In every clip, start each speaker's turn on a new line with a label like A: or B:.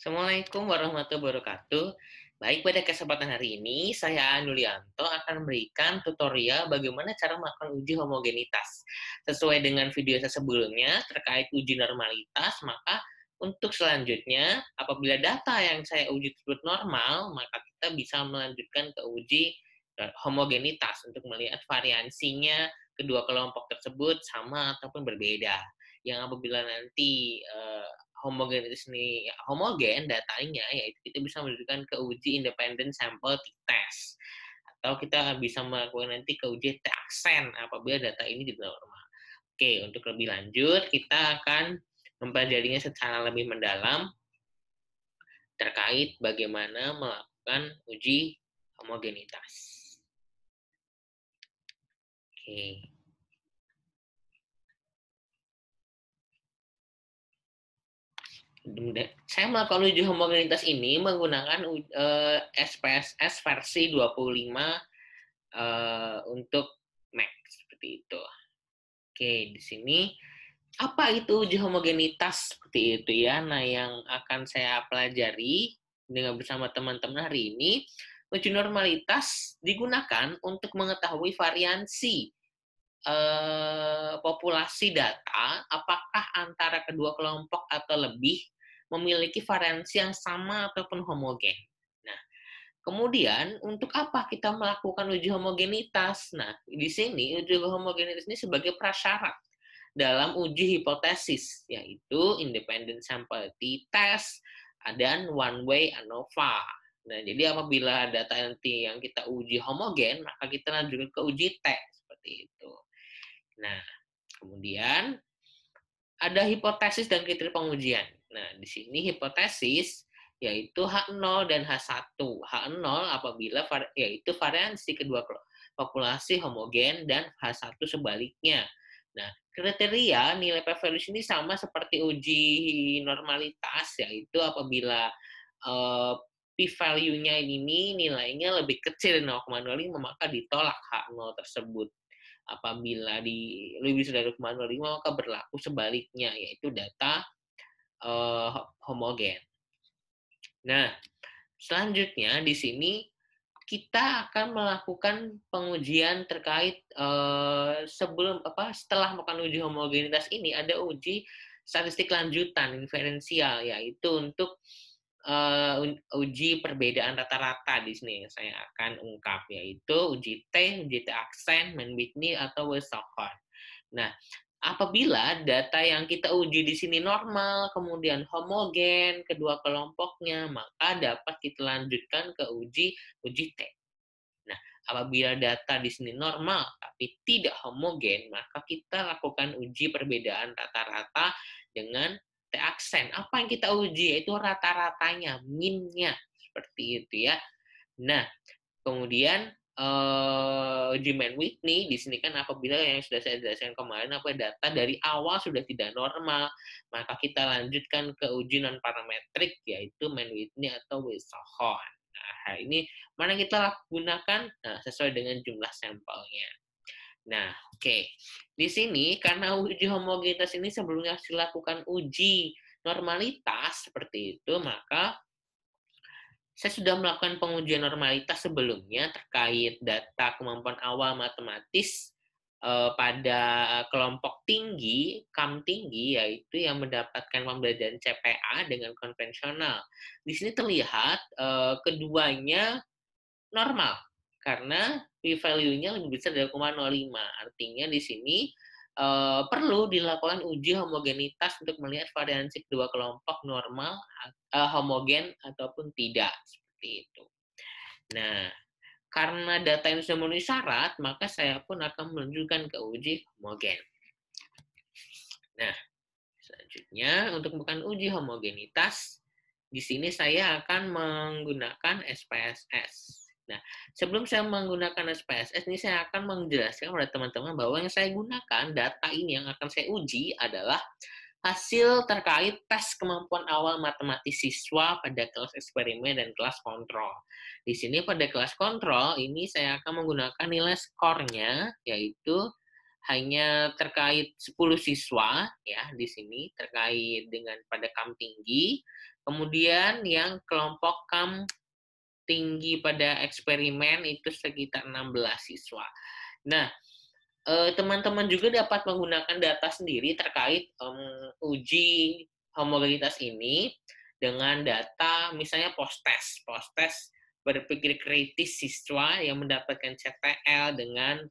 A: Assalamualaikum warahmatullahi wabarakatuh. Baik, pada kesempatan hari ini, saya Anulianto akan memberikan tutorial bagaimana cara melakukan uji homogenitas. Sesuai dengan video saya sebelumnya terkait uji normalitas, maka untuk selanjutnya, apabila data yang saya uji tersebut normal, maka kita bisa melanjutkan ke uji homogenitas untuk melihat variansinya kedua kelompok tersebut sama ataupun berbeda. Yang apabila nanti homogenitas ini homogen datanya, yaitu kita bisa menunjukkan ke uji independent sample t-test, atau kita bisa melakukan nanti ke uji t-aksen apabila data ini tidak normal. Oke, untuk lebih lanjut kita akan mempelajarinya secara lebih mendalam terkait bagaimana melakukan uji homogenitas. Oke. Saya melakukan uji homogenitas ini menggunakan SPSS versi 25 untuk Mac, seperti itu. Oke, di sini apa itu uji homogenitas seperti itu ya. Nah, yang akan saya pelajari dengan bersama teman-teman hari ini, uji normalitas digunakan untuk mengetahui variansi populasi data, apakah antara kedua kelompok atau lebih memiliki variansi yang sama ataupun homogen. Nah, kemudian untuk apa kita melakukan uji homogenitas? Nah, di sini uji homogenitas ini sebagai prasyarat dalam uji hipotesis, yaitu independent sample t-test dan one way ANOVA. Nah, jadi apabila data nanti yang kita uji homogen, maka kita lanjutkan ke uji T, seperti itu. Nah, kemudian ada hipotesis dan kriteria pengujian. Nah, di sini hipotesis yaitu H0 dan H1. H0 apabila yaitu variansi kedua populasi homogen dan H1 sebaliknya. Nah, kriteria nilai p-value ini sama seperti uji normalitas, yaitu apabila p-value-nya ini nilainya lebih kecil dari 0,05 maka ditolak H0 tersebut. Apabila lebih dari 0,05 maka berlaku sebaliknya, yaitu data homogen. Nah, selanjutnya di sini kita akan melakukan pengujian terkait setelah melakukan uji homogenitas ini ada uji statistik lanjutan inferensial, yaitu untuk uji perbedaan rata-rata. Di sini saya akan ungkap, yaitu uji uji t-aksen, Mann-Whitney atau Wilson-Horn. Nah, apabila data yang kita uji di sini normal, kemudian homogen kedua kelompoknya, maka dapat kita lanjutkan ke uji T. Nah, apabila data di sini normal tapi tidak homogen, maka kita lakukan uji perbedaan rata-rata dengan T-aksen. Apa yang kita uji? Yaitu rata-ratanya, min-nya. Seperti itu ya. Nah, kemudian uji Mann-Whitney di sini kan apabila yang sudah saya jelaskan kemarin, apa data dari awal sudah tidak normal, maka kita lanjutkan ke uji non parametrik, yaitu Mann-Whitney atau Wilson-Horn. Nah, ini mana kita gunakan? Nah, sesuai dengan jumlah sampelnya. Nah, oke. Di sini karena uji homogenitas ini sebelumnya dilakukan uji normalitas seperti itu, maka saya sudah melakukan pengujian normalitas sebelumnya terkait data kemampuan awal matematis pada kelompok tinggi, KAM tinggi, yaitu yang mendapatkan pembelajaran CPA dengan konvensional. Di sini terlihat keduanya normal karena p-value-nya lebih besar dari 0,05. Artinya di sini perlu dilakukan uji homogenitas untuk melihat variansi kedua kelompok normal, homogen ataupun tidak, seperti itu. Nah, karena data yang sudah memenuhi syarat, maka saya pun akan menunjukkan ke uji homogen. Nah, selanjutnya untuk bukan uji homogenitas, di sini saya akan menggunakan SPSS. Nah, sebelum saya menggunakan SPSS, ini saya akan menjelaskan kepada teman-teman bahwa yang saya gunakan, data ini yang akan saya uji adalah hasil terkait tes kemampuan awal matematis siswa pada kelas eksperimen dan kelas kontrol. Di sini pada kelas kontrol, ini saya akan menggunakan nilai skornya, yaitu hanya terkait 10 siswa ya di sini terkait dengan pada KAM tinggi. Kemudian yang kelompok KAM tinggi pada eksperimen itu sekitar 16 siswa. Nah, teman-teman juga dapat menggunakan data sendiri terkait uji homogenitas ini dengan data misalnya post-test. Post-test berpikir kritis siswa yang mendapatkan CTL dengan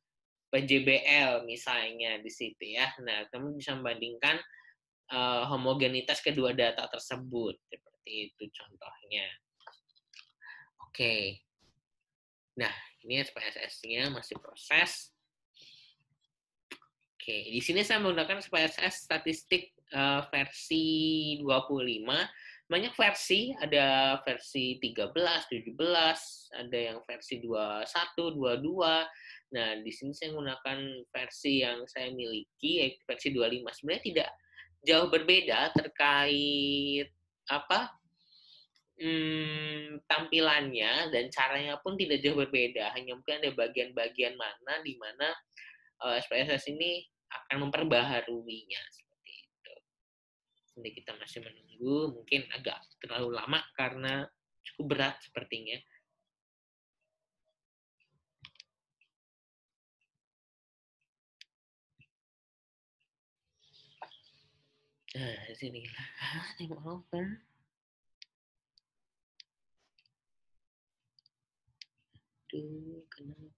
A: PJBL misalnya di situ ya. Nah, kamu bisa membandingkan homogenitas kedua data tersebut. Seperti itu contohnya. Oke. Nah, ini SPSS-nya masih proses. Oke, di sini saya menggunakan SPSS statistik versi 25. Banyak versi, ada versi 13, 17, ada yang versi 21, 22. Nah, di sini saya menggunakan versi yang saya miliki, yaitu versi 25. Sebenarnya tidak jauh berbeda terkait tampilannya dan caranya pun tidak jauh berbeda. Hanya mungkin ada bagian-bagian mana di mana SPSS ini akan memperbaharuinya seperti itu. Jadi kita masih menunggu, mungkin agak terlalu lama karena cukup berat sepertinya. Nah, sinilah. Tengok apa? Tuh, kenapa?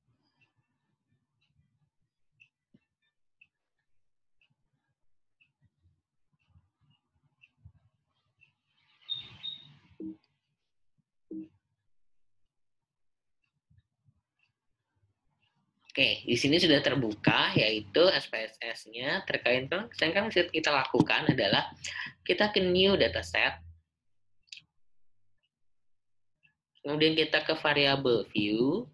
A: Oke, di sini sudah terbuka, yaitu SPSS-nya terkait yang kan kita lakukan adalah kita ke new dataset, kemudian kita ke variable view.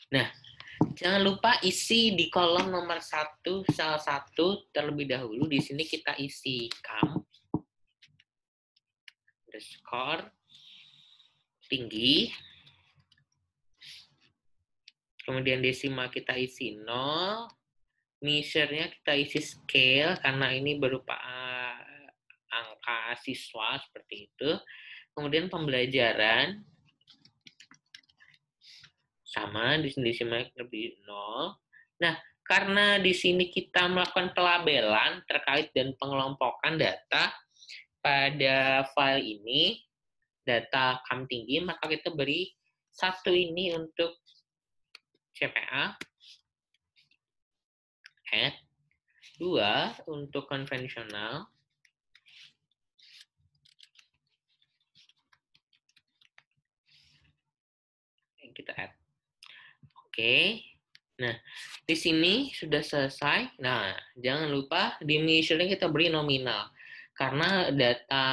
A: Nah, jangan lupa isi di kolom nomor 1, sel 1 terlebih dahulu. Di sini kita isi KAM underscore tinggi. Kemudian desimal kita isi 0. Measure-nya kita isi scale karena ini berupa angka siswa seperti itu. Kemudian pembelajaran sama, di sini desimal lebih 0. Nah, karena di sini kita melakukan pelabelan terkait dan pengelompokan data pada file ini, data KAM tinggi, maka kita beri 1 ini untuk CPA, add, 2 untuk konvensional, kita add. Oke. Nah, di sini sudah selesai. Nah, jangan lupa di measure-nya kita beri nominal. Karena data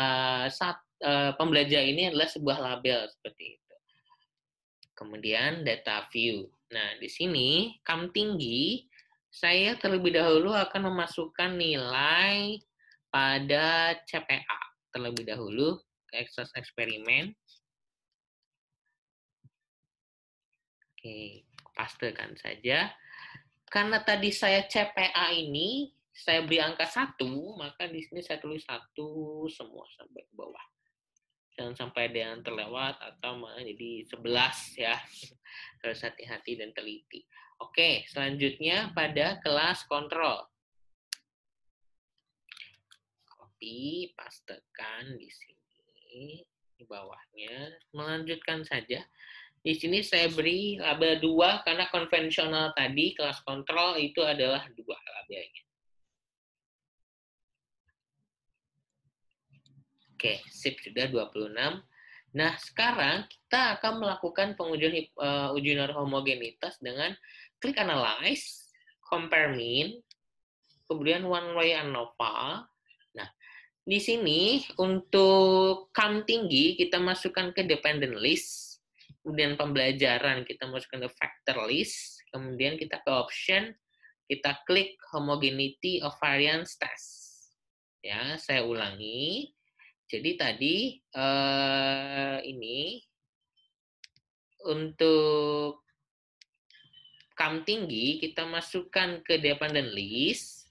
A: pembelajar ini adalah sebuah label seperti itu. Kemudian data view. Nah, di sini KAM tinggi, saya terlebih dahulu akan memasukkan nilai pada CPA. Terlebih dahulu ke eksperimen. Oke, pastekan saja. Karena tadi saya CPA ini, saya beri angka 1, maka di sini saya tulis 1 semua sampai ke bawah. Jangan sampai ada yang terlewat atau malah jadi 11 ya. Harus hati-hati dan teliti. Oke, selanjutnya pada kelas kontrol. Copy, pastekan di sini, di bawahnya. Melanjutkan saja. Di sini saya beri label 2 karena konvensional tadi kelas kontrol itu adalah 2 labelnya. Oke, sip sudah 26. Nah, sekarang kita akan melakukan pengujian uji homogenitas dengan klik analyze, compare mean, kemudian one way ANOVA. Nah, di sini untuk KAM tinggi kita masukkan ke dependent list, kemudian pembelajaran kita masukkan ke factor list, kemudian kita ke option, kita klik homogeneity of variance test. Ya, saya ulangi. Jadi tadi ini untuk kam tinggi, kita masukkan ke dependent list,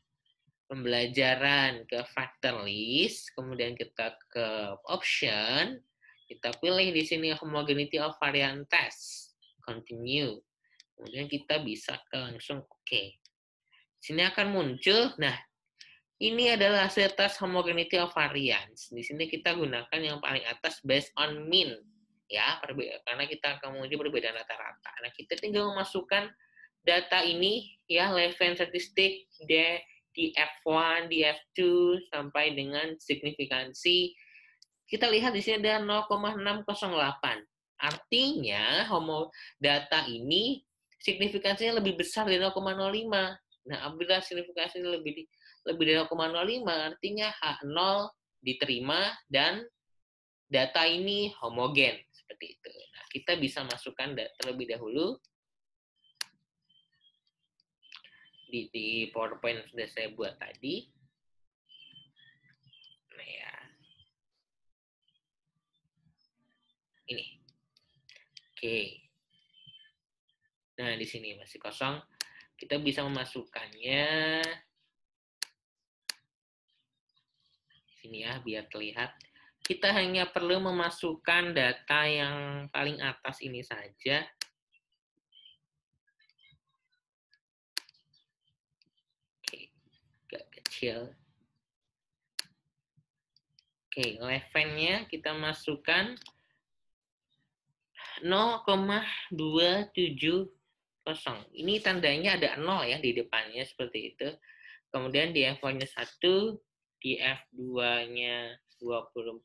A: pembelajaran ke factor list, kemudian kita ke option, kita pilih di sini homogeneity of variant test, continue. Kemudian kita bisa ke langsung oke. Sini akan muncul, nah ini adalah hasil tes homogeneity of variance. Di sini kita gunakan yang paling atas based on mean, ya, karena kita akan menguji perbedaan rata-rata. Nah, kita tinggal memasukkan data ini, ya, Levene statistik di F1, di F2 sampai dengan signifikansi. Kita lihat di sini ada 0,608. Artinya data ini signifikansinya lebih besar dari 0,05. Nah, apabila signifikansinya lebih dari 0,05 artinya H0 diterima dan data ini homogen seperti itu. Nah, kita bisa masukkan terlebih dahulu di PowerPoint yang sudah saya buat tadi. Nah, ya. Ini. Oke. Nah, di sini masih kosong. Kita bisa memasukkannya sini ya, biar terlihat. Kita hanya perlu memasukkan data yang paling atas ini saja. Oke, agak kecil. Oke, Levene-nya kita masukkan 0,270. Ini tandanya ada 0 ya di depannya seperti itu. Kemudian di F1-nya 1, di F2-nya 24.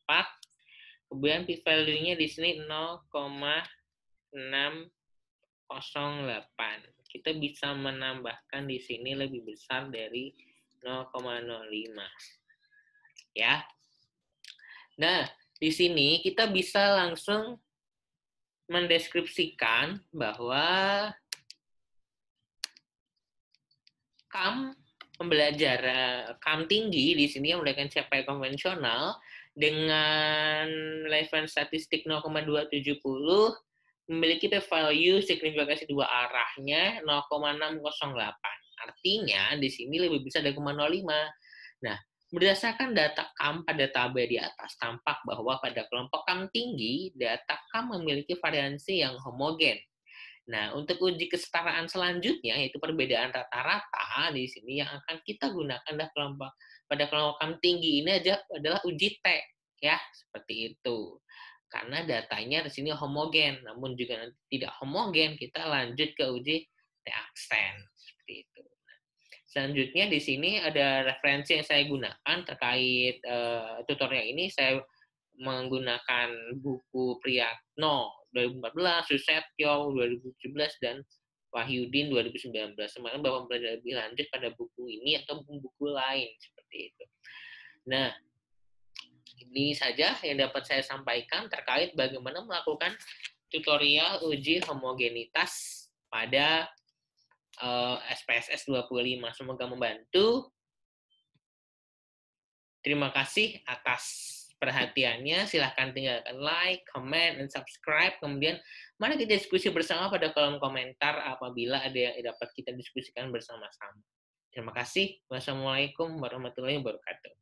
A: Kemudian p-value-nya di sini 0,608. Kita bisa menambahkan di sini lebih besar dari 0,05. Ya. Nah, di sini kita bisa langsung mendeskripsikan bahwa kam pembelajaran kam tinggi di sini yang menggunakan CPI konvensional dengan Levene statistik 0,270 memiliki p-value signifikansi dua arahnya 0,608. Artinya di sini lebih besar dari 0,05. Nah, berdasarkan data kam pada tabel di atas, tampak bahwa pada kelompok kam tinggi, data kam memiliki variansi yang homogen. Nah, untuk uji kesetaraan selanjutnya, yaitu perbedaan rata-rata, di sini yang akan kita gunakan pada kelompok kam tinggi ini adalah uji T, ya, seperti itu. Karena datanya di sini homogen, namun juga nanti tidak homogen, kita lanjut ke uji T-aksen, seperti itu. Selanjutnya di sini ada referensi yang saya gunakan terkait tutorial ini. Saya menggunakan buku Priyatno 2014, Susetyo 2017, dan Wahyudin 2019. Semoga Bapak belajar lebih lanjut pada buku ini atau buku lain seperti itu. Nah, ini saja yang dapat saya sampaikan terkait bagaimana melakukan tutorial uji homogenitas pada SPSS 25. Semoga membantu. Terima kasih atas perhatiannya. Silahkan tinggalkan like, comment, dan subscribe. Kemudian mari kita diskusi bersama pada kolom komentar apabila ada yang dapat kita diskusikan bersama-sama. Terima kasih. Wassalamualaikum warahmatullahi wabarakatuh.